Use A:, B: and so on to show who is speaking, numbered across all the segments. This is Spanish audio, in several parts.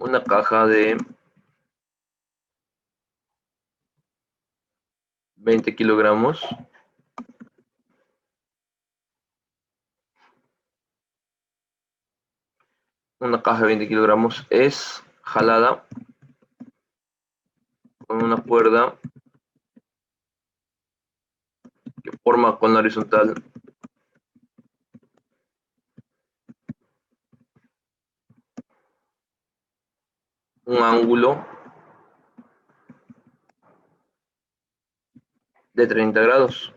A: una caja de 20 kilogramos es jalada con una cuerda que forma con la horizontal un ángulo de 30 grados.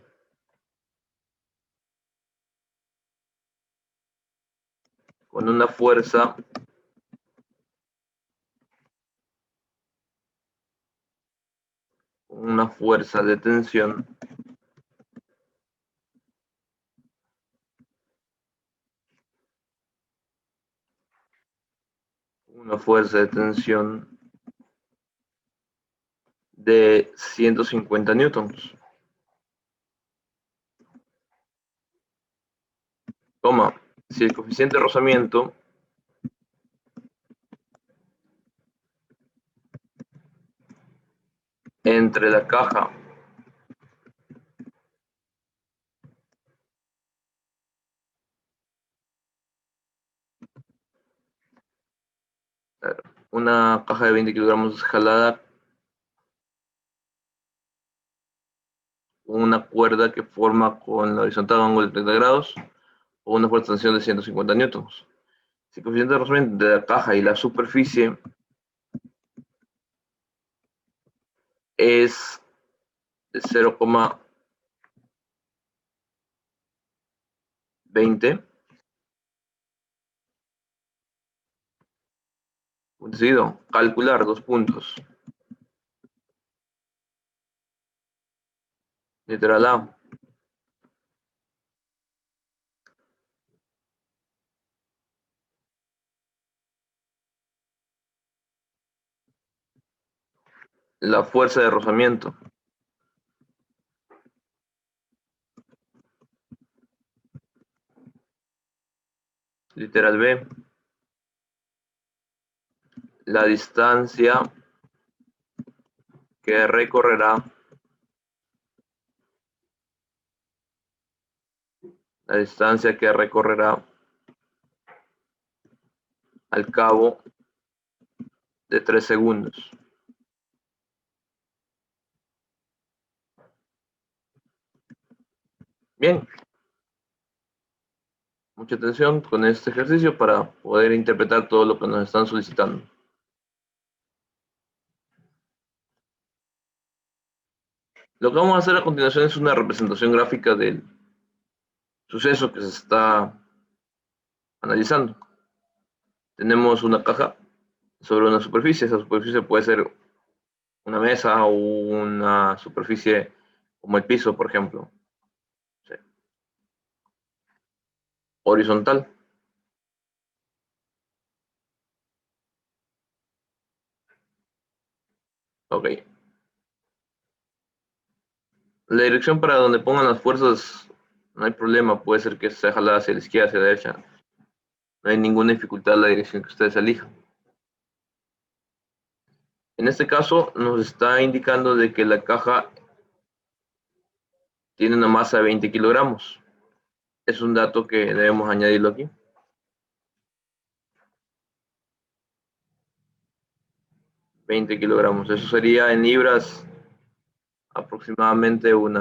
A: Con una fuerza de tensión de 150 newtons. Si el coeficiente de rozamiento entre la caja una caja de 20 kilogramos jalada con una cuerda que forma con la horizontal un ángulo de 30 grados o una fuerza de tensión de 150 newtons. Si el coeficiente de rozamiento de la caja y la superficie es de 0,20, decido calcular 2 puntos. Literal A. La fuerza de rozamiento. Literal B. La distancia que recorrerá al cabo de 3 segundos. Bien. Mucha atención con este ejercicio para poder interpretar todo lo que nos están solicitando. Lo que vamos a hacer a continuación es una representación gráfica del suceso que se está analizando. Tenemos una caja sobre una superficie. Esa superficie puede ser una mesa o una superficie como el piso, por ejemplo. Sí. Horizontal. Ok. La dirección para donde pongan las fuerzas no hay problema. Puede ser que sea jalada hacia la izquierda, hacia la derecha. No hay ninguna dificultad en la dirección que ustedes elijan. En este caso nos está indicando de que la caja tiene una masa de 20 kilogramos. Es un dato que debemos añadirlo aquí. 20 kilogramos. Eso sería en libras aproximadamente un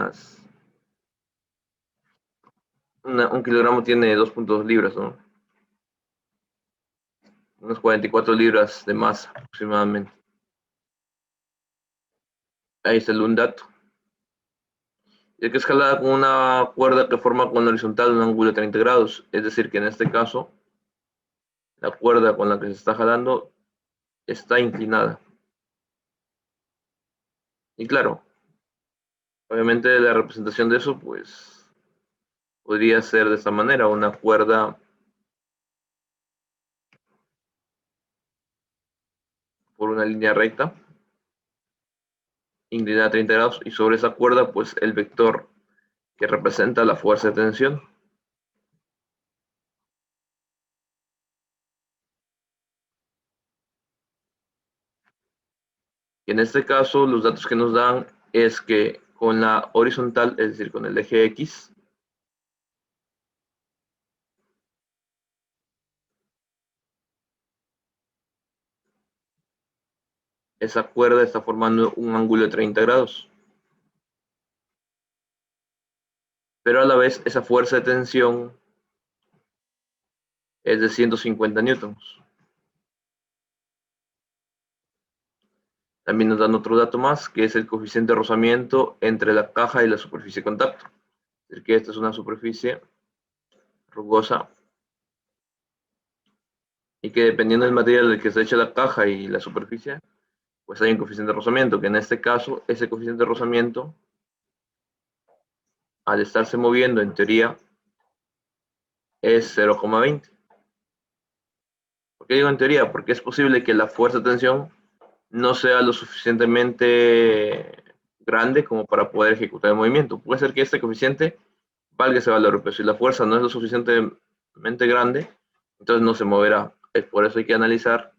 A: kilogramo tiene 2.2 libras, ¿no? Unas 44 libras de masa aproximadamente. Ahí está un dato. Y que es jalada con una cuerda que forma con horizontal un ángulo de 30 grados. Es decir, que en este caso, la cuerda con la que se está jalando está inclinada. Y claro, obviamente la representación de eso, pues, podría ser de esta manera, una cuerda por una línea recta, inclinada a 30 grados, y sobre esa cuerda, pues, el vector que representa la fuerza de tensión. Y en este caso, los datos que nos dan es que con la horizontal, es decir, con el eje X, esa cuerda está formando un ángulo de 30 grados. Pero a la vez esa fuerza de tensión es de 150 newtons. También nos dan otro dato más, que es el coeficiente de rozamiento entre la caja y la superficie de contacto. Es decir, que esta es una superficie rugosa y que dependiendo del material del que se echa la caja y la superficie, pues hay un coeficiente de rozamiento, que en este caso, ese coeficiente de rozamiento, al estarse moviendo en teoría, es 0,20. ¿Por qué digo en teoría? Porque es posible que la fuerza de tensión no sea lo suficientemente grande como para poder ejecutar el movimiento. Puede ser que este coeficiente valga ese valor, pero si la fuerza no es lo suficientemente grande, entonces no se moverá. Por eso hay que analizar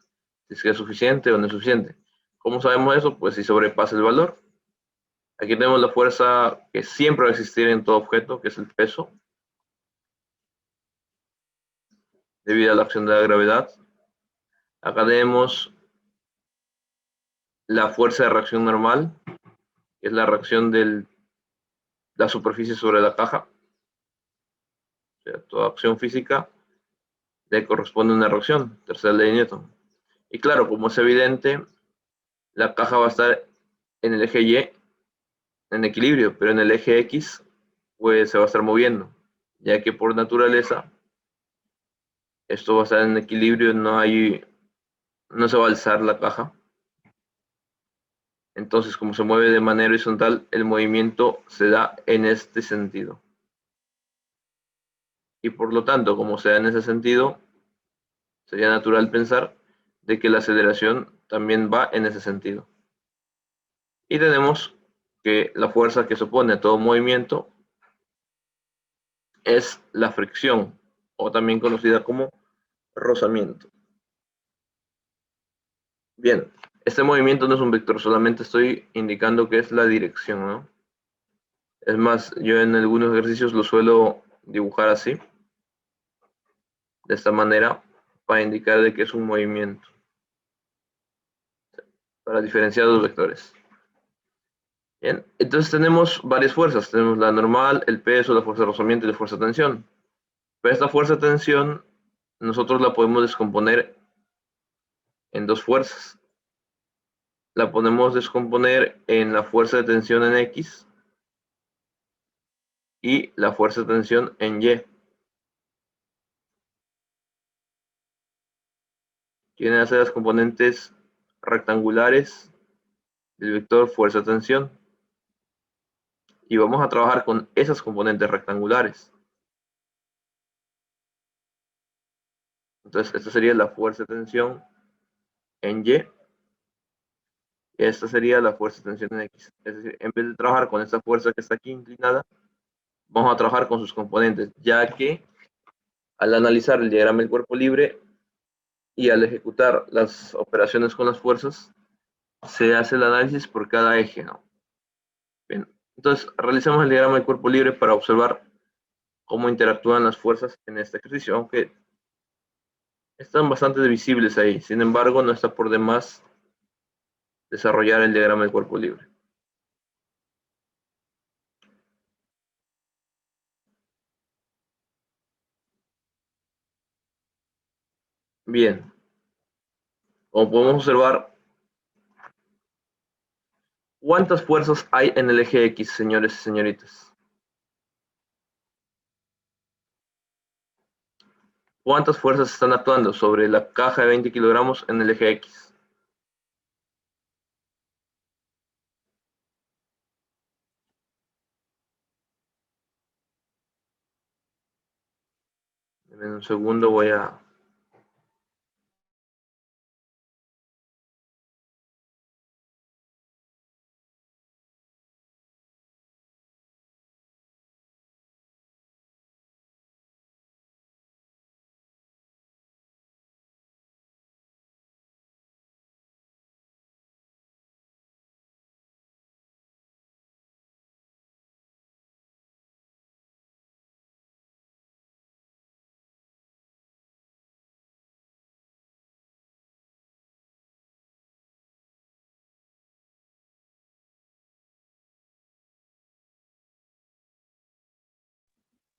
A: si es suficiente o no es suficiente. ¿Cómo sabemos eso? Pues si sobrepasa el valor. Aquí tenemos la fuerza que siempre va a existir en todo objeto, que es el peso, debido a la acción de la gravedad. Acá tenemos la fuerza de reacción normal, que es la reacción de la superficie sobre la caja. O sea, toda acción física le corresponde una reacción, tercera ley de Newton. Y claro, como es evidente, la caja va a estar en el eje Y en equilibrio, pero en el eje X pues se va a estar moviendo, ya que por naturaleza esto va a estar en equilibrio, no se va a alzar la caja. Entonces, como se mueve de manera horizontal, el movimiento se da en este sentido. Y por lo tanto, como se da en ese sentido, sería natural pensar de que la aceleración también va en ese sentido. Y tenemos que la fuerza que se opone a todo movimiento es la fricción, o también conocida como rozamiento. Bien, este movimiento no es un vector, solamente estoy indicando que es la dirección, ¿no? Es más, yo en algunos ejercicios lo suelo dibujar así, de esta manera, para indicar de que es un movimiento, para diferenciar los vectores. Bien, entonces tenemos varias fuerzas, tenemos la normal, el peso, la fuerza de rozamiento y la fuerza de tensión. Pero esta fuerza de tensión nosotros la podemos descomponer en dos fuerzas. La podemos descomponer en la fuerza de tensión en X y la fuerza de tensión en Y. Tienen a ser las componentes rectangulares del vector fuerza de tensión. Y vamos a trabajar con esas componentes rectangulares. Entonces, esta sería la fuerza de tensión en Y. Y esta sería la fuerza de tensión en X. Es decir, en vez de trabajar con esta fuerza que está aquí inclinada, vamos a trabajar con sus componentes, ya que al analizar el diagrama del cuerpo libre y al ejecutar las operaciones con las fuerzas, se hace el análisis por cada eje, ¿no? Bien, entonces realizamos el diagrama del cuerpo libre para observar cómo interactúan las fuerzas en este ejercicio, aunque están bastante visibles ahí. Sin embargo, no está por demás desarrollar el diagrama del cuerpo libre. Bien, como podemos observar, ¿cuántas fuerzas hay en el eje X, señores y señoritas? ¿Cuántas fuerzas están actuando sobre la caja de 20 kilogramos en el eje X? En un segundo voy a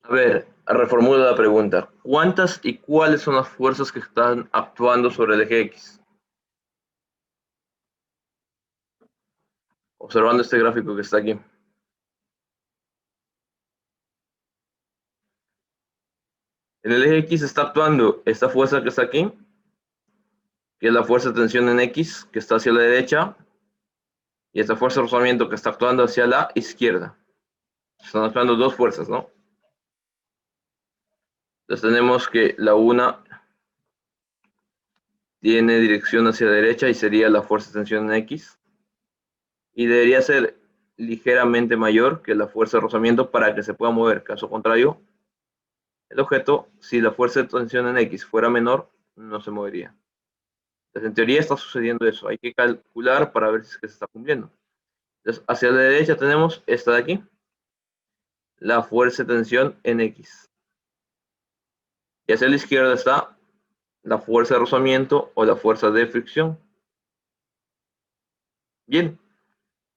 A: A ver, reformulo la pregunta. ¿Cuántas y cuáles son las fuerzas que están actuando sobre el eje X? Observando este gráfico que está aquí. En el eje X está actuando esta fuerza que está aquí, que es la fuerza de tensión en X, que está hacia la derecha, y esta fuerza de rozamiento que está actuando hacia la izquierda. Están actuando dos fuerzas, ¿no? Entonces tenemos que la una tiene dirección hacia la derecha y sería la fuerza de tensión en X, y debería ser ligeramente mayor que la fuerza de rozamiento para que se pueda mover. Caso contrario, el objeto, si la fuerza de tensión en X fuera menor, no se movería. Entonces, en teoría está sucediendo eso. Hay que calcular para ver si es que se está cumpliendo. Entonces, hacia la derecha tenemos esta de aquí, la fuerza de tensión en X. Y hacia la izquierda está la fuerza de rozamiento o la fuerza de fricción. Bien,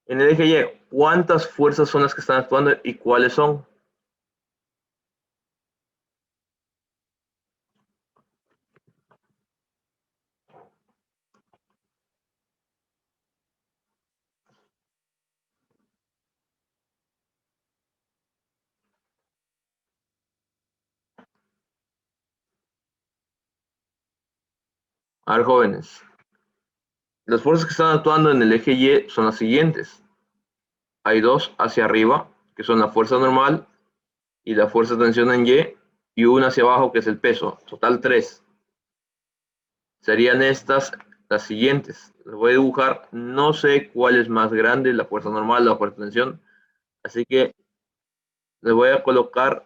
A: en el eje Y, ¿cuántas fuerzas son las que están actuando y cuáles son? A ver, jóvenes, las fuerzas que están actuando en el eje Y son las siguientes. Hay dos hacia arriba, que son la fuerza normal y la fuerza de tensión en y una hacia abajo, que es el peso. Total, tres. Serían estas las siguientes. Les voy a dibujar, no sé cuál es más grande, la fuerza normal o la fuerza de tensión, así que les voy a colocar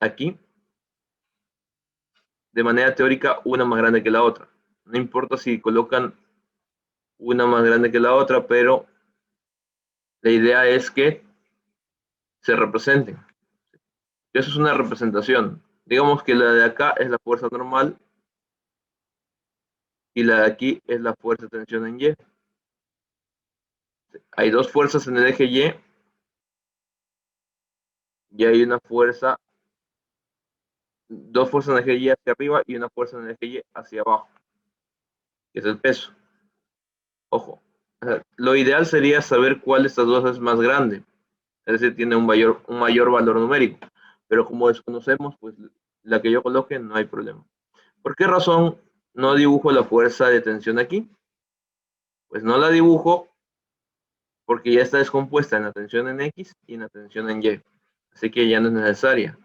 A: aquí, de manera teórica, una más grande que la otra. No importa si colocan una más grande que la otra, pero la idea es que se representen. Eso es una representación. Digamos que la de acá es la fuerza normal y la de aquí es la fuerza de tensión en Y. Hay dos fuerzas en el eje y hay una fuerza, dos fuerzas en el eje Y hacia arriba y una fuerza en el eje Y hacia abajo, que es el peso. Ojo, lo ideal sería saber cuál de estas dos es más grande, es decir, tiene un mayor valor numérico, pero como desconocemos, pues la que yo coloque no hay problema. ¿Por qué razón no dibujo la fuerza de tensión aquí? Pues no la dibujo porque ya está descompuesta en la tensión en X y en la tensión en Y, así que ya no es necesaria,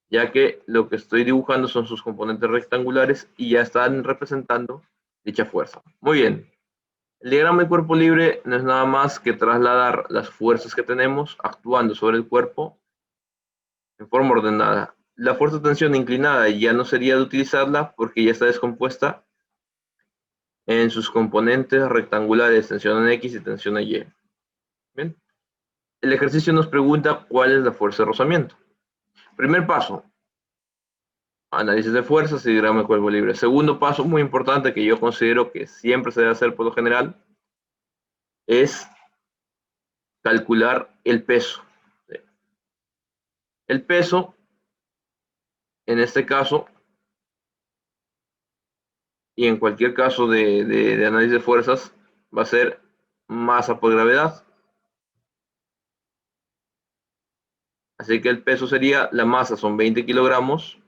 A: ya que lo que estoy dibujando son sus componentes rectangulares y ya están representando dicha fuerza. Muy bien, el diagrama de cuerpo libre no es nada más que trasladar las fuerzas que tenemos actuando sobre el cuerpo en forma ordenada. La fuerza de tensión inclinada ya no sería de utilizarla porque ya está descompuesta en sus componentes rectangulares, tensión en X y tensión en Y. Bien. El ejercicio nos pregunta cuál es la fuerza de rozamiento. Primer paso, análisis de fuerzas y diagrama de cuerpo libre. Segundo paso, muy importante, que yo considero que siempre se debe hacer por lo general, es calcular el peso. El peso, en este caso, y en cualquier caso de análisis de fuerzas, va a ser masa por gravedad. Así que el peso sería, la masa son 20 kilogramos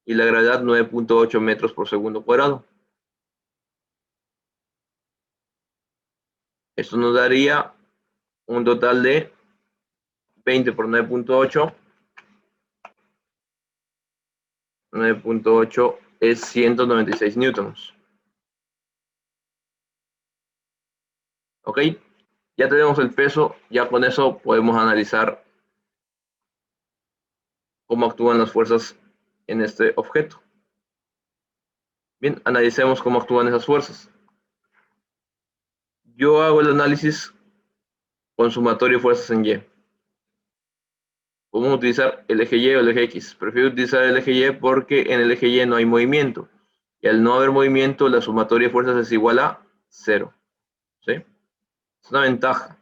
A: y la gravedad 9.8 metros por segundo cuadrado. Esto nos daría un total de 20 por 9.8. 9.8 es 196 newtons. ¿Ok? Ya tenemos el peso, ya con eso podemos analizar cómo actúan las fuerzas en este objeto. Bien, analicemos cómo actúan esas fuerzas. Yo hago el análisis con sumatorio de fuerzas en Y. Podemos utilizar el eje Y o el eje X. Prefiero utilizar el eje Y porque en el eje Y no hay movimiento. Y al no haber movimiento, la sumatoria de fuerzas es igual a 0. ¿Sí? Es una ventaja.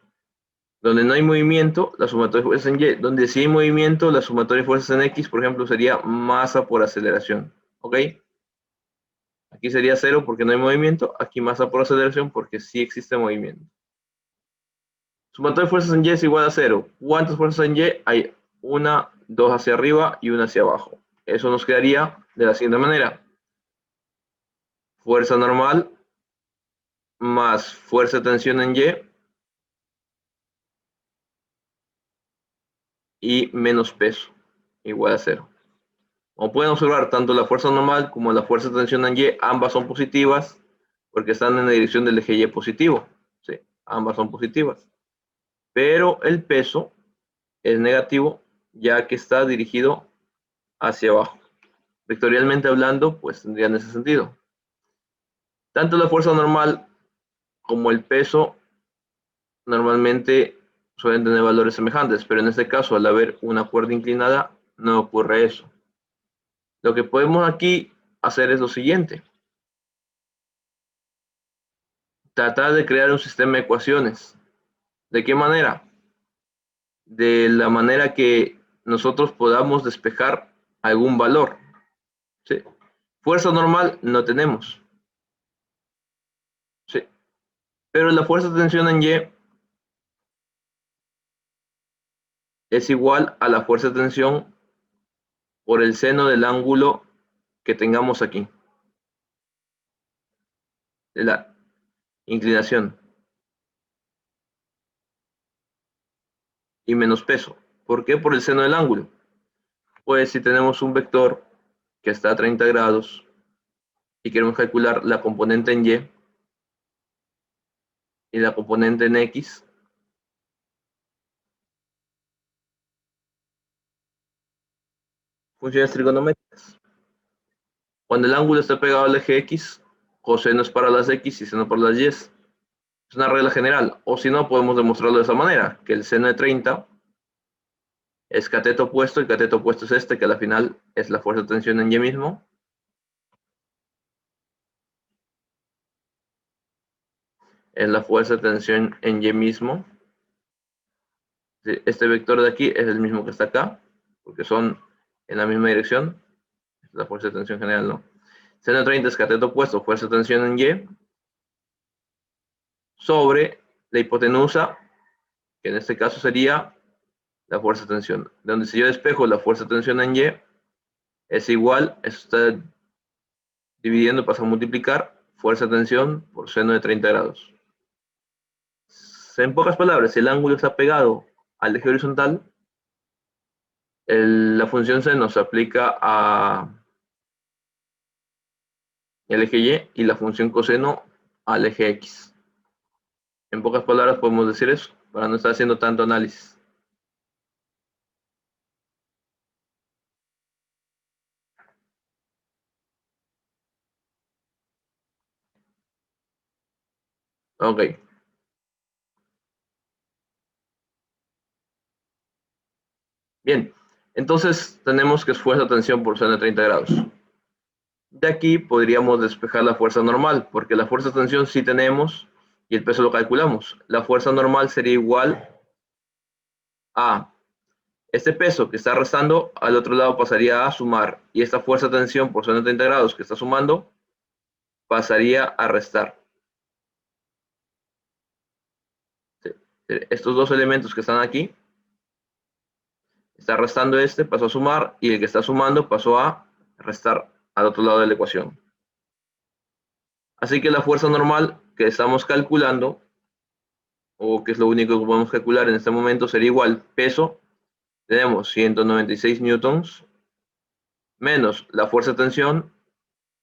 A: Donde no hay movimiento, la sumatoria de fuerzas en Y. Donde sí hay movimiento, la sumatoria de fuerzas en X, por ejemplo, sería masa por aceleración. ¿Ok? Aquí sería 0 porque no hay movimiento. Aquí masa por aceleración porque sí existe movimiento. Sumatoria de fuerzas en Y es igual a 0. ¿Cuántas fuerzas en Y? Hay una, dos hacia arriba y una hacia abajo. Eso nos quedaría de la siguiente manera. Fuerza normal más fuerza de tensión en Y menos peso, igual a 0. Como pueden observar, tanto la fuerza normal como la fuerza de tensión en Y, ambas son positivas porque están en la dirección del eje Y positivo. Sí, ambas son positivas. Pero el peso es negativo ya que está dirigido hacia abajo. Vectorialmente hablando, pues tendría en ese sentido. Tanto la fuerza normal como el peso normalmente suelen tener valores semejantes, pero en este caso, al haber una cuerda inclinada, no ocurre eso. Lo que podemos aquí hacer es lo siguiente. Tratar de crear un sistema de ecuaciones. ¿De qué manera? De la manera que nosotros podamos despejar algún valor. ¿Sí? Fuerza normal no tenemos. ¿Sí? Pero la fuerza de tensión en Y es igual a la fuerza de tensión por el seno del ángulo que tengamos aquí, de la inclinación, y menos peso. ¿Por qué? Por el seno del ángulo. Pues si tenemos un vector que está a 30 grados y queremos calcular la componente en y la componente en X, funciones trigonométricas. Cuando el ángulo está pegado al eje X, coseno es para las X y seno para las Y. Es una regla general. O si no, podemos demostrarlo de esa manera, que el seno de 30 es cateto opuesto, y cateto opuesto es este, que al final es la fuerza de tensión en Y mismo. Es la fuerza de tensión en Y mismo. Este vector de aquí es el mismo que está acá, porque son en la misma dirección. La fuerza de tensión general, ¿no? Seno de 30 es cateto opuesto, fuerza de tensión en Y, sobre la hipotenusa, que en este caso sería la fuerza de tensión. Donde si yo despejo la fuerza de tensión en Y, es igual, esto está dividiendo, pasa a multiplicar, fuerza de tensión por seno de 30 grados. En pocas palabras, si el ángulo está pegado al eje horizontal, la función seno se aplica al eje Y y la función coseno al eje X. En pocas palabras podemos decir eso, para no estar haciendo tanto análisis. Ok. Bien. Entonces tenemos que es fuerza de tensión por seno de 30 grados. De aquí podríamos despejar la fuerza normal, porque la fuerza de tensión sí tenemos y el peso lo calculamos. La fuerza normal sería igual a este peso que está restando, al otro lado pasaría a sumar, y esta fuerza de tensión por seno de 30 grados que está sumando pasaría a restar. Estos dos elementos que están aquí, está restando este, pasó a sumar, y el que está sumando pasó a restar al otro lado de la ecuación. Así que la fuerza normal que estamos calculando, o que es lo único que podemos calcular en este momento, sería igual peso. Tenemos 196 newtons menos la fuerza de tensión,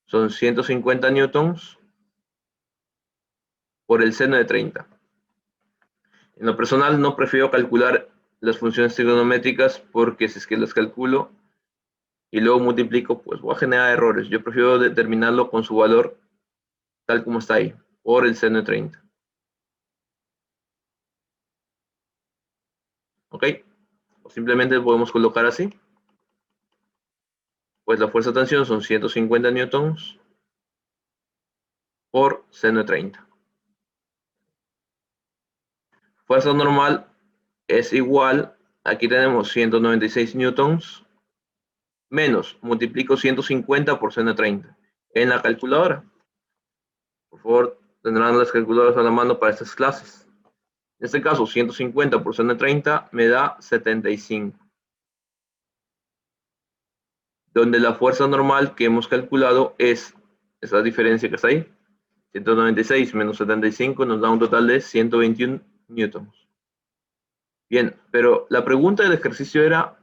A: son 150 newtons por el seno de 30. En lo personal no prefiero calcular las funciones trigonométricas porque si es que las calculo y luego multiplico, pues voy a generar errores. Yo prefiero determinarlo con su valor tal como está ahí, por el seno de 30. ¿Ok? O simplemente podemos colocar así. Pues la fuerza de tensión son 150 newtons por seno de 30. Fuerza normal es igual, aquí tenemos 196 newtons, menos, multiplico 150 por seno de 30 en la calculadora. Por favor, tendrán las calculadoras a la mano para estas clases. En este caso, 150 por seno de 30 me da 75. Donde la fuerza normal que hemos calculado es esa diferencia que está ahí. 196 menos 75 nos da un total de 121 newtons. Bien, pero la pregunta del ejercicio era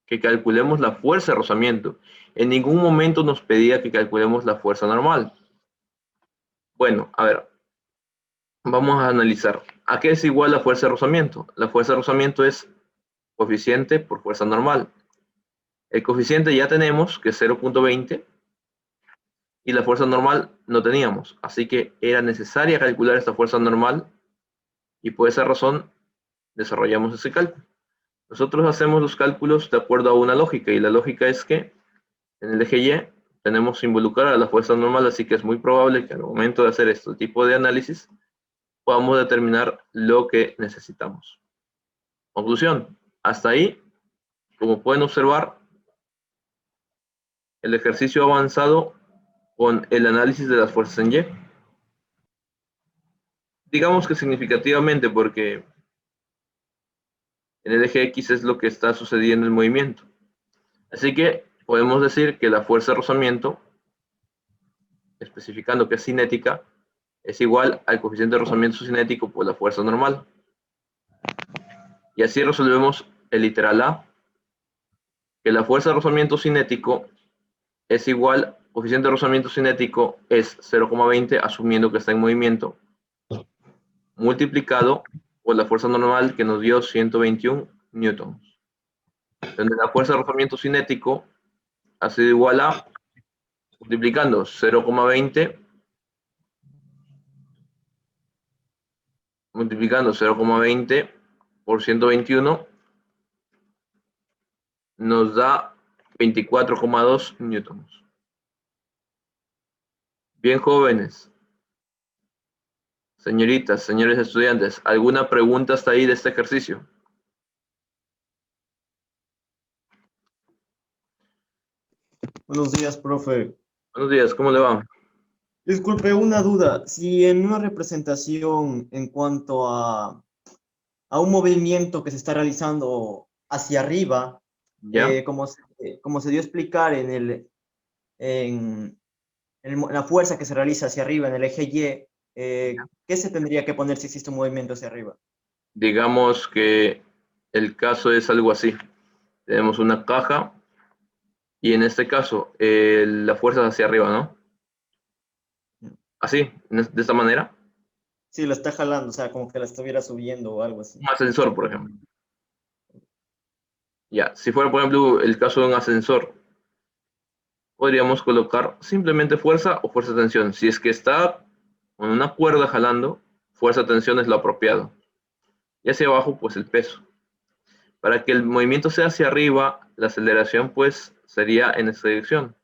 A: que calculemos la fuerza de rozamiento. En ningún momento nos pedía que calculemos la fuerza normal. Bueno, a ver, vamos a analizar. ¿A qué es igual la fuerza de rozamiento? La fuerza de rozamiento es coeficiente por fuerza normal. El coeficiente ya tenemos, que es 0.20, y la fuerza normal no teníamos. Así que era necesaria calcular esta fuerza normal, y por esa razón desarrollamos ese cálculo. Nosotros hacemos los cálculos de acuerdo a una lógica, y la lógica es que en el eje Y tenemos que involucrar a la fuerza normal, así que es muy probable que al momento de hacer este tipo de análisis podamos determinar lo que necesitamos. Conclusión, hasta ahí, como pueden observar, el ejercicio ha avanzado con el análisis de las fuerzas en Y. Digamos que significativamente, porque en el eje X es lo que está sucediendo en el movimiento. Así que podemos decir que la fuerza de rozamiento, especificando que es cinética, es igual al coeficiente de rozamiento cinético por la fuerza normal. Y así resolvemos el literal A, que la fuerza de rozamiento cinético es igual, coeficiente de rozamiento cinético es 0,20, asumiendo que está en movimiento, multiplicado por la fuerza normal que nos dio 121 newtons. Donde la fuerza de rozamiento cinético ha sido igual a, multiplicando 0,20 por 121, nos da 24,2 newtons. Bien, jóvenes, señoritas, señores estudiantes, ¿alguna pregunta hasta ahí de este ejercicio?
B: Buenos días, profe.
A: Buenos días, ¿cómo le va?
B: Disculpe, una duda. Si en una representación en cuanto a un movimiento que se está realizando hacia arriba,
A: ¿Ya?
B: como se dio a explicar en la fuerza que se realiza hacia arriba en el eje Y, ¿qué se tendría que poner si existe un movimiento hacia arriba?
A: Digamos que el caso es algo así. Tenemos una caja y en este caso la fuerza es hacia arriba, ¿no? Así, de esta manera.
B: Sí, la está jalando, o sea, como que la estuviera subiendo o algo así.
A: Un ascensor, por ejemplo. Ya, si fuera, por ejemplo, el caso de un ascensor, podríamos colocar simplemente fuerza o fuerza tensión. Si es que está con una cuerda jalando, fuerza tensión es lo apropiado. Y hacia abajo, pues el peso. Para que el movimiento sea hacia arriba, la aceleración pues sería en esta dirección.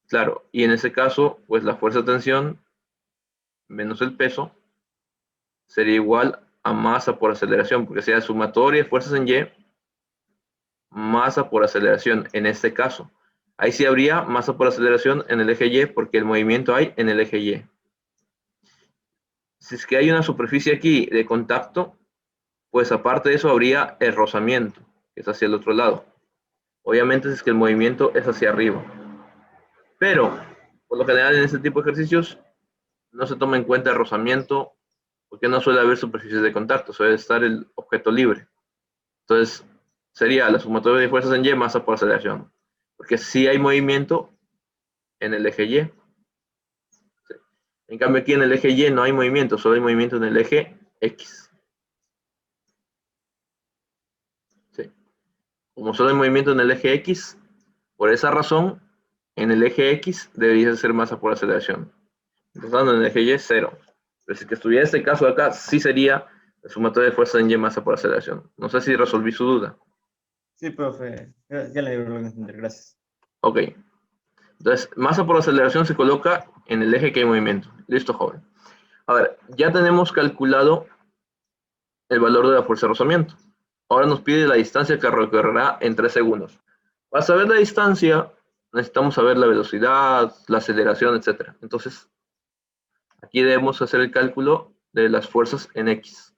A: Claro, y en ese caso, pues la fuerza de tensión menos el peso sería igual a masa por aceleración, porque sería sumatoria de fuerzas en Y, masa por aceleración en este caso. Ahí sí habría masa por aceleración en el eje Y, porque el movimiento hay en el eje Y. Si es que hay una superficie aquí de contacto, pues aparte de eso habría el rozamiento, que es hacia el otro lado. Obviamente si es que el movimiento es hacia arriba. Pero, por lo general en este tipo de ejercicios, no se toma en cuenta el rozamiento, porque no suele haber superficies de contacto, suele estar el objeto libre. Entonces, sería la sumatoria de fuerzas en Y, masa por aceleración. Porque sí hay movimiento en el eje Y. Sí. En cambio, aquí en el eje Y no hay movimiento, solo hay movimiento en el eje X. Sí. Como solo hay movimiento en el eje X, por esa razón, en el eje X debería ser masa por aceleración. Entonces, en el eje Y, 0. Pero si que estuviera este caso de acá, sí sería la sumatoria de fuerzas en Y, masa por aceleración. No sé si resolví su duda.
B: Sí, profe, ya le logro entender, gracias.
A: Ok. Entonces, masa por aceleración se coloca en el eje que hay movimiento. Listo, joven. A ver, ya tenemos calculado el valor de la fuerza de rozamiento. Ahora nos pide la distancia que recorrerá en 3 segundos. Para saber la distancia, necesitamos saber la velocidad, la aceleración, etc. Entonces, aquí debemos hacer el cálculo de las fuerzas en X.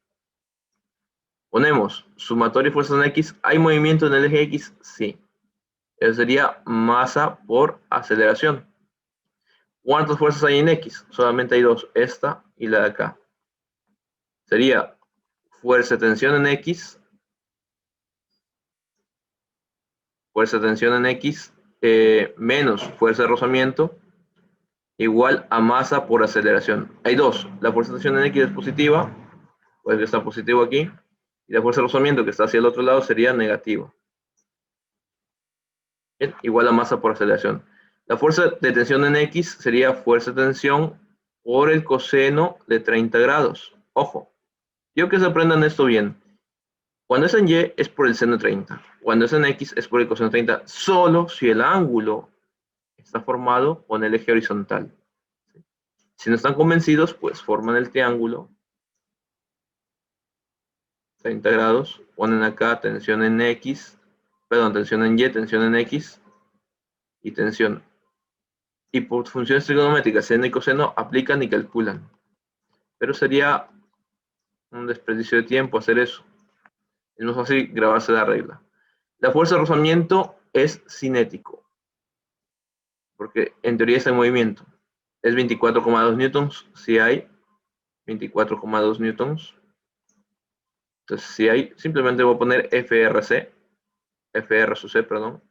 A: Ponemos sumatorio de fuerzas en X. ¿Hay movimiento en el eje X? Sí. Eso sería masa por aceleración. ¿Cuántas fuerzas hay en X? Solamente hay dos, esta y la de acá. Sería fuerza de tensión en X, menos fuerza de rozamiento, igual a masa por aceleración. Hay dos, la fuerza de tensión en X es positiva, pues que está positivo aquí, y la fuerza de rozamiento que está hacia el otro lado sería negativa. Bien, igual a masa por aceleración. La fuerza de tensión en X sería fuerza de tensión por el coseno de 30 grados. Ojo, quiero que se aprendan esto bien. Cuando es en Y es por el seno de 30. Cuando es en X es por el coseno de 30, solo si el ángulo está formado con el eje horizontal. Si no están convencidos, pues forman el triángulo, 30 grados, ponen acá tensión en X, perdón, tensión en Y, tensión en X y tensión. Y por funciones trigonométricas, seno y coseno, aplican y calculan. Pero sería un desperdicio de tiempo hacer eso. Es más fácil grabarse la regla. La fuerza de rozamiento es cinético, porque en teoría está en movimiento. Es 24,2 newtons, si hay 24,2 newtons. Entonces, si hay, simplemente voy a poner FR sub C, perdón,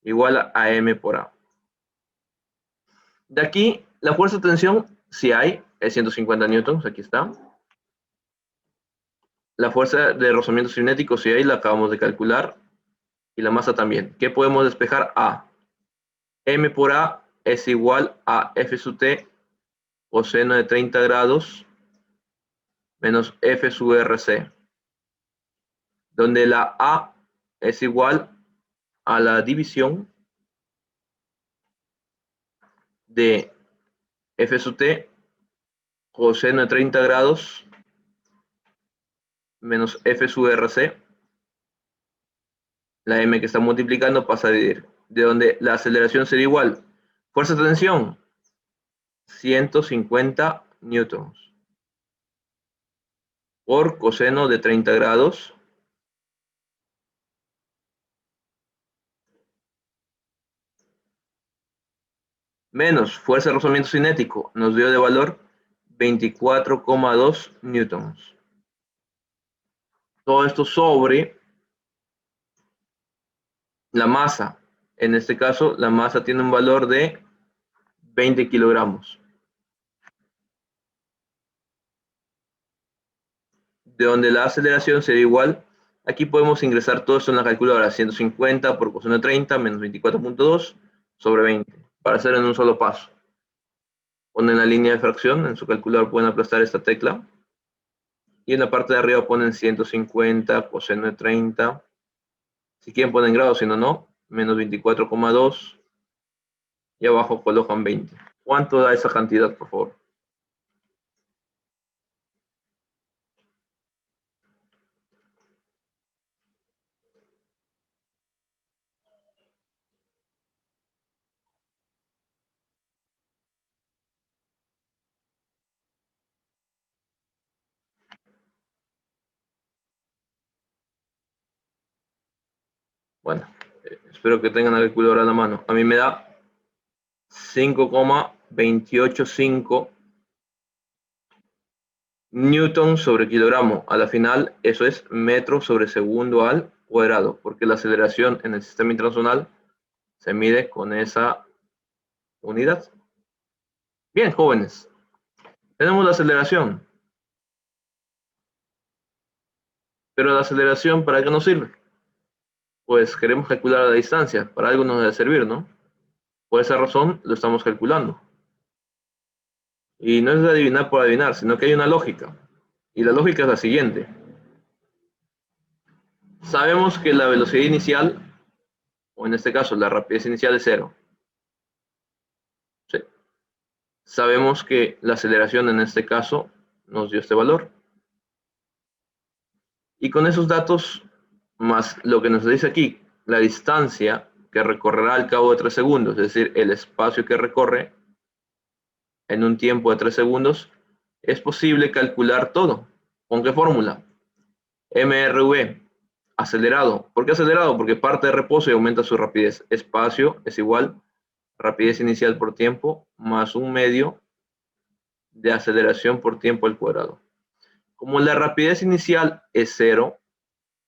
A: igual a M por A. De aquí, la fuerza de tensión, si hay, es 150 newtons, aquí está. La fuerza de rozamiento cinético, si hay, la acabamos de calcular. Y la masa también. ¿Qué podemos despejar? A. M por A es igual a F sub T coseno de 30 grados menos F sub RC, donde la A es igual a la división de F sub T coseno de 30 grados menos F sub RC. La M que está multiplicando pasa a dividir, de donde la aceleración sería igual. Fuerza de tensión, 150 newtons por coseno de 30 grados menos fuerza de rozamiento cinético, nos dio de valor 24,2 newtons. Todo esto sobre la masa. En este caso, la masa tiene un valor de 20 kilogramos. De donde la aceleración sería igual. Aquí podemos ingresar todo esto en la calculadora. 150 por coseno de 30 menos 24,2 sobre 20. Para hacer en un solo paso. Ponen la línea de fracción. En su calculador pueden aplastar esta tecla. Y en la parte de arriba ponen 150 coseno de 30. Si quieren ponen grados, si no, no. Menos 24,2. Y abajo colocan 20. ¿Cuánto da esa cantidad, por favor? Bueno, espero que tengan la calculadora a la mano. A mí me da 5,285 newton sobre kilogramo. A la final, eso es metro sobre segundo al cuadrado, porque la aceleración en el sistema internacional se mide con esa unidad. Bien, jóvenes, tenemos la aceleración. Pero la aceleración, ¿para qué nos sirve? Pues queremos calcular la distancia. Para algo nos debe servir, ¿no? Por esa razón lo estamos calculando. Y no es de adivinar por adivinar, sino que hay una lógica. Y la lógica es la siguiente. Sabemos que la velocidad inicial, o en este caso la rapidez inicial es 0. ¿Sí? Sabemos que la aceleración en este caso nos dio este valor. Y con esos datos, más lo que nos dice aquí, la distancia que recorrerá al cabo de 3 segundos, es decir, el espacio que recorre en un tiempo de 3 segundos, es posible calcular todo. ¿Con qué fórmula? MRV, acelerado. ¿Por qué acelerado? Porque parte de reposo y aumenta su rapidez. Espacio es igual rapidez inicial por tiempo más un medio de aceleración por tiempo al cuadrado. Como la rapidez inicial es 0,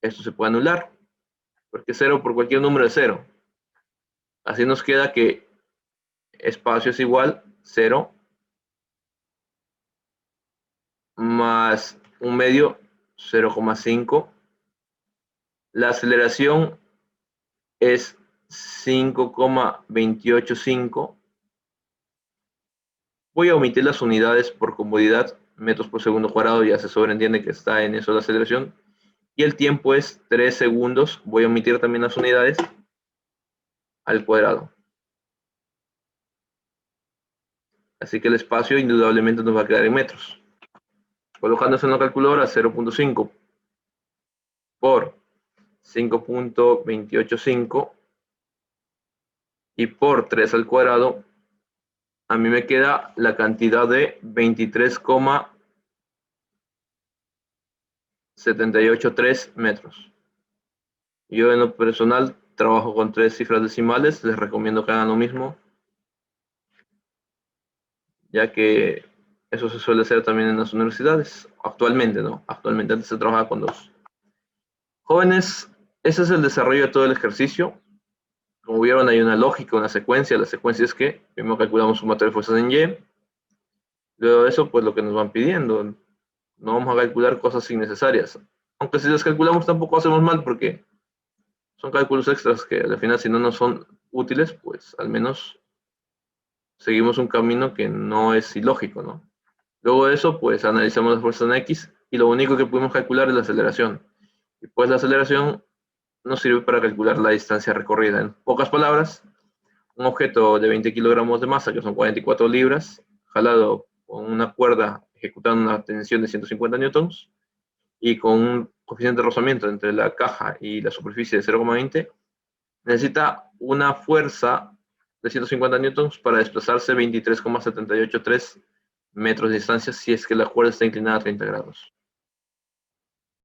A: esto se puede anular, porque 0 por cualquier número es 0. Así nos queda que espacio es igual 0 más un medio 0,5. La aceleración es 5,285. Voy a omitir las unidades por comodidad. Metros por segundo cuadrado ya se sobreentiende que está en eso la aceleración. Y el tiempo es 3 segundos. Voy a omitir también las unidades al cuadrado. Así que el espacio indudablemente nos va a quedar en metros. Colocándose en la calculadora 0.5 por 5.285 y por 3 al cuadrado, a mí me queda la cantidad de 23,783 metros. Yo en lo personal trabajo con 3 cifras decimales, les recomiendo que hagan lo mismo, ya que eso se suele hacer también en las universidades. Actualmente, ¿no? Actualmente antes se trabajaba con 2. Jóvenes, ese es el desarrollo de todo el ejercicio. Como vieron, hay una lógica, una secuencia. La secuencia es que primero calculamos sumatoria de fuerzas en Y. Luego de eso, pues lo que nos van pidiendo. No vamos a calcular cosas innecesarias. Aunque si las calculamos tampoco hacemos mal porque son cálculos extras que al final si no nos son útiles, pues al menos seguimos un camino que no es ilógico, ¿no? Luego de eso, pues analizamos las fuerzas en X y lo único que pudimos calcular es la aceleración. Y pues la aceleración nos sirve para calcular la distancia recorrida. En pocas palabras, un objeto de 20 kilogramos de masa, que son 44 libras, jalado con una cuerda ejecutando una tensión de 150 newtons y con un coeficiente de rozamiento entre la caja y la superficie de 0,20, necesita una fuerza de 150 newtons para desplazarse 23,783 metros de distancia si es que la cuerda está inclinada a 30 grados.